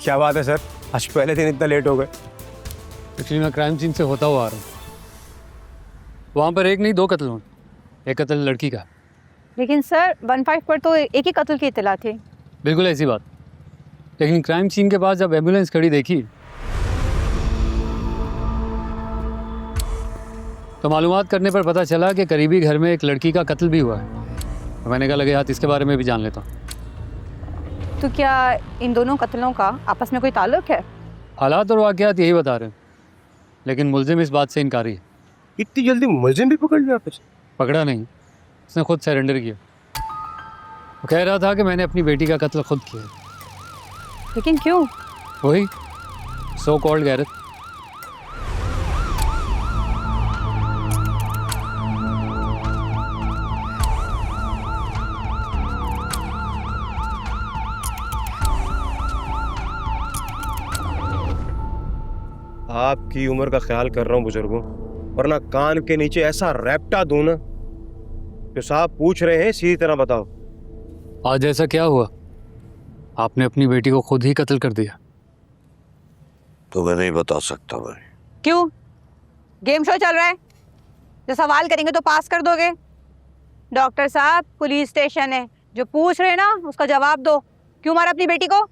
क्या बात है सर, आज पहले दिन इतना लेट हो गए। एक्चुअली मैं क्राइम सीन से होता हुआ आ रहा हूँ। वहाँ पर एक नहीं 2 कत्ल हुए। एक कत्ल लड़की का। लेकिन सर 15 पर तो एक ही कत्ल की इत्तला थी। बिल्कुल ऐसी बात। लेकिन क्राइम सीन के पास जब एम्बुलेंस खड़ी देखी तो मालूमात करने पर पता चला कि करीबी घर में एक लड़की का कत्ल भी हुआ है। मैंने कहा लगे हाथ इसके बारे में भी जान लेता हूँ। तो क्या इन दोनों कत्लों का आपस में कोई ताल्लुक है? हालात और वाक़यात यही बता रहे हैं, लेकिन मुलजिम इस बात से इनकारी है। इतनी जल्दी मुलजिम भी पकड़ लिया आपने? पकड़ा नहीं, उसने खुद सरेंडर किया। वो कह रहा था कि मैंने अपनी बेटी का कत्ल खुद किया। लेकिन क्यों? वही सो कॉल्ड गैरत। आपकी उम्र का ख्याल कर रहा हूँ बुजुर्गों, वरना कान के नीचे ऐसा रैप्टा दूं ना। जो साहब पूछ रहे हैं सीधी तरह बताओ। आज ऐसा क्या हुआ? आपने अपनी बेटी को खुद ही कत्ल कर दिया। तो मैं नहीं बता सकता भाई। क्यों? गेम शो चल रहा है? जो सवाल करेंगे तो पास कर दोगे? डॉक्टर साहब, पुलिस स्टेशन है, जो पूछ रहे हैं ना उसका जवाब दो। क्यों मारा अपनी बेटी को?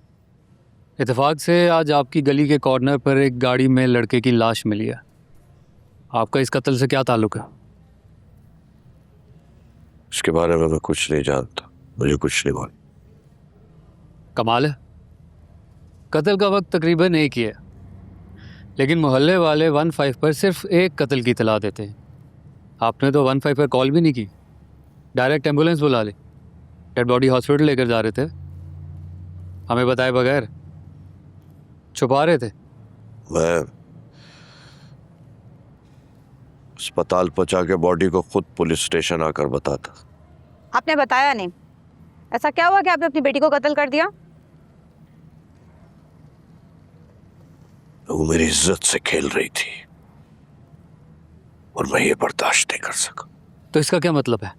इत्तेफाक से आज आपकी गली के कॉर्नर पर एक गाड़ी में लड़के की लाश मिली है। आपका इस कत्ल से क्या ताल्लुक है? इसके बारे में मैं कुछ नहीं जानता, मुझे कुछ नहीं मालूम। कमाल है, कत्ल का वक्त तकरीबन एक ही है, लेकिन मोहल्ले वाले 15 पर सिर्फ एक कत्ल की इतला देते हैं। आपने तो 15 पर कॉल भी नहीं की, डायरेक्ट एम्बुलेंस बुला ली। डेड बॉडी हॉस्पिटल लेकर जा रहे थे, हमें बताए बगैर छुपा रहे थे। मैं अस्पताल पहुंचा के बॉडी को खुद पुलिस स्टेशन आकर बताता। आपने बताया नहीं। ऐसा क्या हुआ कि आपने अपनी बेटी को कत्ल कर दिया? वो मेरी इज्जत से खेल रही थी और मैं ये बर्दाश्त नहीं कर सका। तो इसका क्या मतलब है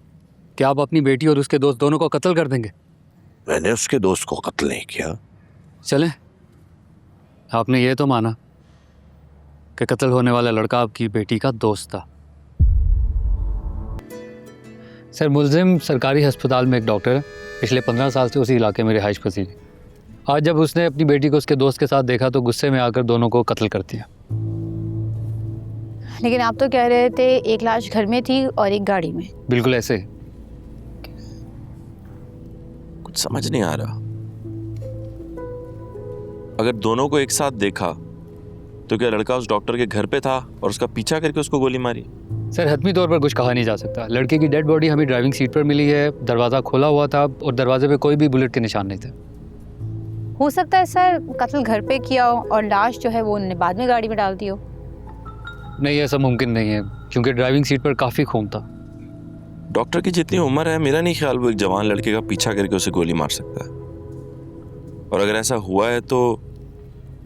कि आप अपनी बेटी और उसके दोस्त दोनों को कत्ल कर देंगे? मैंने उसके दोस्त को कत्ल नहीं किया। चलें, आपने ये तो माना कि कत्ल होने वाला लड़का आपकी बेटी का दोस्त था। सर, मुलजिम सरकारी अस्पताल में एक डॉक्टर है। पिछले 15 साल से उसी इलाके में रिहाइश पसीर है। आज जब उसने अपनी बेटी को उसके दोस्त के साथ देखा तो गुस्से में आकर दोनों को कत्ल कर दिया। लेकिन आप तो कह रहे थे एक लाश घर में थी और एक गाड़ी में। बिल्कुल ऐसे। कुछ समझ नहीं आ रहा। अगर दोनों को एक साथ देखा तो क्या लड़का उस डॉक्टर के घर पे था और उसका पीछा करके उसको गोली मारी? सर, हतमी तौर पर कुछ कहा नहीं जा सकता। लड़के की डेड बॉडी हमें ड्राइविंग सीट पर मिली है, दरवाज़ा खोला हुआ था और दरवाजे पे कोई भी बुलेट के निशान नहीं थे। हो सकता है सर कत्ल घर पे किया हो और लाश जो है वो उन्होंने बाद में गाड़ी में डाल दी हो। नहीं, ऐसा मुमकिन नहीं है, क्योंकि ड्राइविंग सीट पर काफ़ी खून था। डॉक्टर की जितनी उम्र है, मेरा नहीं ख्याल वो एक जवान लड़के का पीछा करके उसे गोली मार सकता है। और अगर ऐसा हुआ है तो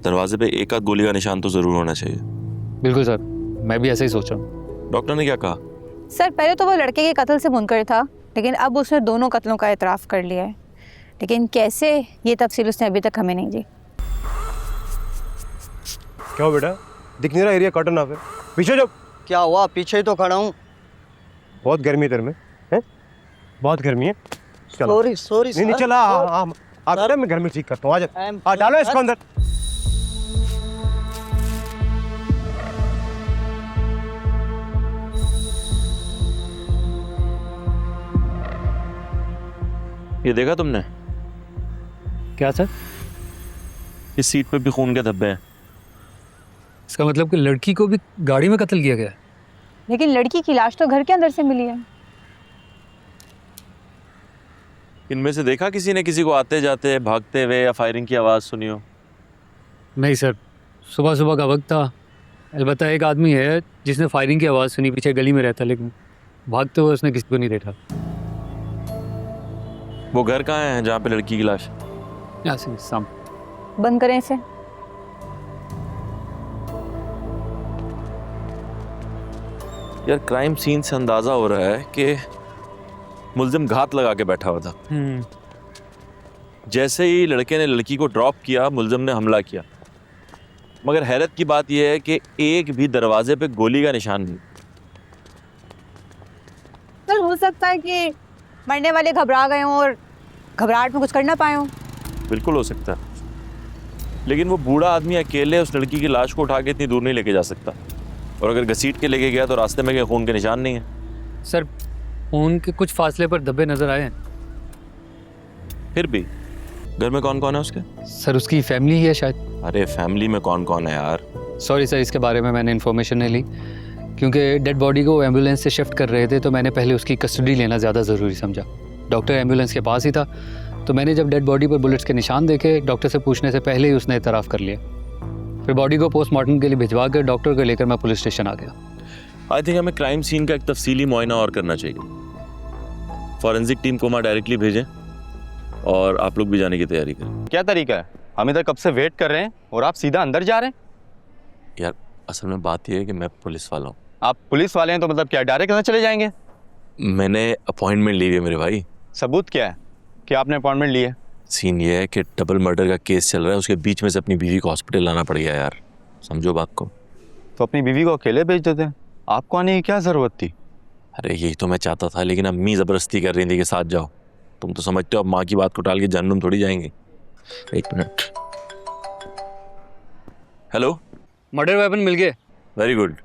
दरवाजे पे एक आध गोली का निशान तो जरूर होना चाहिए। बिल्कुल सर, मैं भी ऐसे ही सोच रहा हूँ। डॉक्टर ने क्या कहा? सर पहले तो वो लड़के के कत्ल से मुनकर था, लेकिन अब उसने दोनों कत्लों का एतराफ़ कर लिया है। लेकिन कैसे, ये तफसील उसने अभी तक हमें नहीं दी। क्या हो बेटा, दिख नहीं रहा एरिया? कटो ना फिर, पीछे जाओ। क्या हुआ? पीछे ही तो खड़ा हूँ। बहुत गर्मी है तेरे में, हैं? बहुत गर्मी है। चलो। सॉरी नहीं चला। आप मैं घर में ठीक करता हूँ। आ जा, डालो इसको अंदर। ये देखा तुमने? क्या सर? इस सीट पे भी खून के धब्बे हैं। इसका मतलब कि लड़की को भी गाड़ी में कत्ल किया गया है। लेकिन लड़की की लाश तो घर के अंदर से मिली है। इनमें से देखा किसी ने किसी को आते जाते, भागते हुए या फायरिंग की आवाज़ सुनी हो? नहीं सर, सुबह सुबह का वक्त था। अलबत्ता एक आदमी है जिसने फायरिंग की आवाज़ सुनी, पीछे गली में रहता, लेकिन भागते हुए उसने किसी को नहीं देखा। वो घर कहाँ है जहाँ पे लड़की की लाश? यहाँ से सामने। बंद करें इसे। यार, क्राइम सीन से अंदाजा हो रहा है कि मुल्जिम घात लगा के बैठा हुआ था। जैसे ही लड़के ने लड़की को ड्रॉप किया, मुलजिम ने हमला किया। मगर हैरत की बात यह है कि एक भी दरवाजे पे गोली का निशान नहीं। सर हो सकता है कि मरने वाले घबरा गए हों और घबराहट में कुछ कर ना पाए हों। बिल्कुल हो सकता है, लेकिन वो बूढ़ा आदमी अकेले उस लड़की की लाश को उठा के इतनी दूर नहीं लेके जा सकता, और अगर घसीट के लेके गया तो रास्ते में कहीं खून के निशान नहीं है। सर खून के कुछ फासले पर धब्बे नज़र आए हैं। फिर भी घर में कौन कौन है उसके? सर उसकी फैमिली ही है शायद। अरे फैमिली में कौन कौन है यार? सॉरी सर, इसके बारे में मैंने इन्फॉर्मेशन नहीं ली, क्योंकि डेड बॉडी को एम्बुलेंस से शिफ्ट कर रहे थे तो मैंने पहले उसकी कस्टडी लेना ज़्यादा ज़रूरी समझा। डॉक्टर एम्बुलेंस के पास ही था, तो मैंने जब डेड बॉडी पर बुलेट्स के निशान देखे, डॉक्टर से पूछने से पहले ही उसने इतराफ़ कर लिया। फिर बॉडी को पोस्टमार्टम के लिए भिजवा कर डॉक्टर को लेकर मैं पुलिस स्टेशन आ गया। आई थिंक हमें क्राइम सीन का एक तफसीली मुआयना और करना चाहिए। फॉरेंसिक टीम को वहाँ डायरेक्टली भेजें और आप लोग भी जाने की तैयारी करें। क्या तरीका है? हम इधर कब से वेट कर रहे हैं और आप सीधा अंदर जा रहे हैं। यार असल में बात यह है कि मैं पुलिस वाला हूँ। आप पुलिस वाले हैं तो मतलब क्या डायरेक्ट अंदर चले जाएंगे? मैंने अपॉइंटमेंट ली है मेरे भाई। सबूत क्या है कि आपने अपॉइंटमेंट ली है? सीन ये है कि डबल मर्डर का केस चल रहा है, उसके बीच में से अपनी बीवी को हॉस्पिटल लाना पड़ गया यार, समझो बात को। तो अपनी बीवी को अकेले भेज देते हैं, आपको आने की क्या ज़रूरत थी? अरे यही तो मैं चाहता था, लेकिन अम्मी ज़बरदस्ती कर रही थी कि साथ जाओ। तुम तो समझते हो अब माँ की बात को टाल के जहन्नुम थोड़ी जाएंगे। एक मिनट। हेलो, मर्डर वेपन मिल गए? Very good.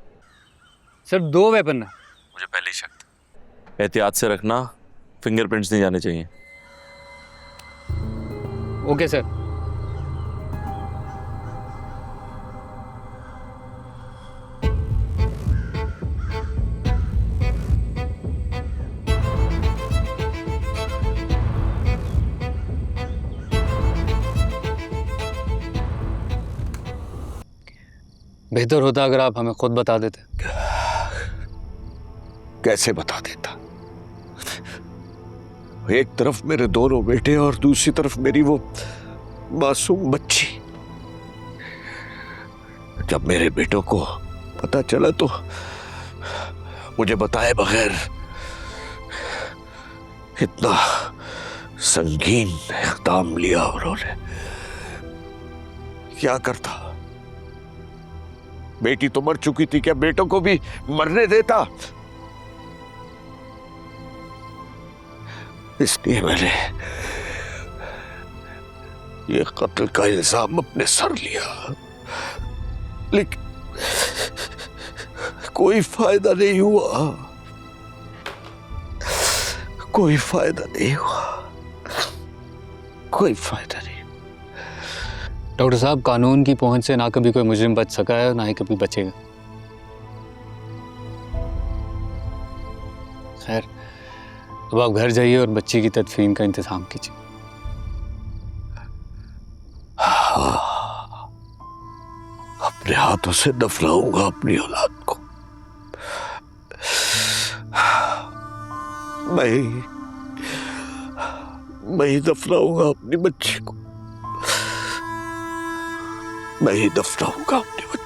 सर 2 वेपन है। मुझे पहले ही शक था। एहतियात से रखना, फिंगरप्रिंट्स नहीं जाने चाहिए। Okay sir. बेहतर होता अगर आप हमें खुद बता देते। कैसे बता देता? एक तरफ मेरे दोनों बेटे और दूसरी तरफ मेरी वो मासूम बच्ची। जब मेरे बेटों को पता चला तो मुझे बताए बगैर इतना संगीन इक़दाम लिया उन्होंने। क्या करता? बेटी तो मर चुकी थी, क्या बेटों को भी मरने देता? इसलिए मैंने ये कत्ल का इल्जाम अपने सर लिया, लेकिन कोई फायदा नहीं हुआ, कोई फायदा नहीं हुआ, कोई फायदा नहीं। डॉक्टर साहब, कानून की पहुंच से ना कभी कोई मुजरिम बच सका है, ना ही कभी बचेगा। खैर, अब आप घर जाइए और बच्ची की तदफीन का इंतजाम कीजिए। अपने हाथों से दफनाऊंगा अपनी औलाद को। मैं ही दफनाऊंगा अपनी बच्ची को। मैं ही दफनाऊंगा अपनी बच्ची।